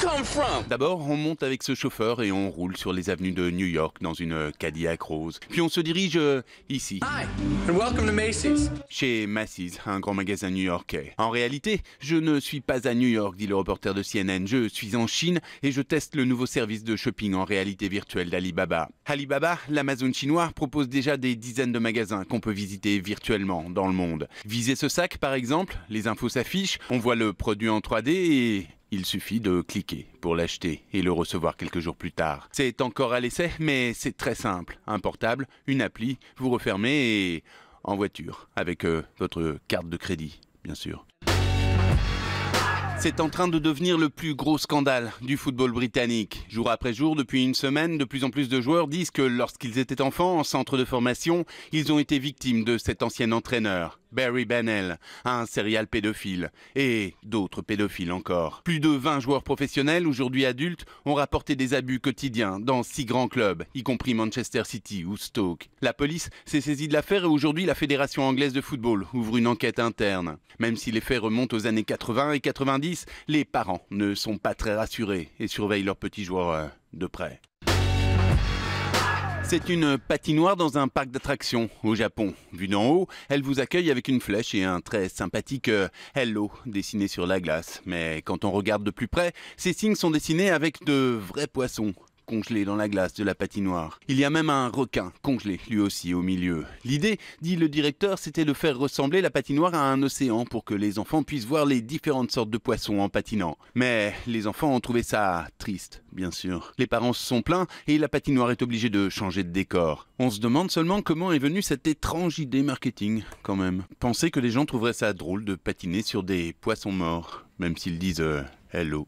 come from? D'abord, on monte avec ce chauffeur et on roule sur les avenues de New York dans une Cadillac rose. Puis on se dirige ici, Hi, and welcome to Macy's. chez Macy's, un grand magasin new-yorkais. En réalité, je ne suis pas à New York, dit le reporter de CNN. Je suis en Chine et je teste le nouveau service de shopping en réalité virtuelle d'Alibaba. Alibaba, l'Amazon chinois, propose déjà des dizaines de magasins qu'on peut visiter virtuellement dans le monde. Visez ce sac par exemple, les infos s'affichent, on voit le produit en 3D et il suffit de cliquer pour l'acheter et le recevoir quelques jours plus tard. C'est encore à l'essai, mais c'est très simple. Un portable, une appli, vous refermez et en voiture, avec votre carte de crédit, bien sûr. C'est en train de devenir le plus gros scandale du football britannique. Jour après jour, depuis une semaine, de plus en plus de joueurs disent que lorsqu'ils étaient enfants en centre de formation, ils ont été victimes de cet ancien entraîneur, Barry Bennell, un serial pédophile, et d'autres pédophiles encore. Plus de 20 joueurs professionnels, aujourd'hui adultes, ont rapporté des abus quotidiens dans 6 grands clubs, y compris Manchester City ou Stoke. La police s'est saisie de l'affaire et aujourd'hui la Fédération anglaise de football ouvre une enquête interne. Même si les faits remontent aux années 80 et 90, les parents ne sont pas très rassurés et surveillent leurs petits joueurs de près. C'est une patinoire dans un parc d'attractions au Japon. Vue d'en haut, elle vous accueille avec une flèche et un très sympathique hello dessiné sur la glace. Mais quand on regarde de plus près, ces signes sont dessinés avec de vrais poissons congelés dans la glace de la patinoire. Il y a même un requin congelé lui aussi au milieu. L'idée, dit le directeur, c'était de faire ressembler la patinoire à un océan pour que les enfants puissent voir les différentes sortes de poissons en patinant. Mais les enfants ont trouvé ça triste, bien sûr. Les parents se sont plaints et la patinoire est obligée de changer de décor. On se demande seulement comment est venue cette étrange idée marketing, quand même. Penser que les gens trouveraient ça drôle de patiner sur des poissons morts, même s'ils disent hello.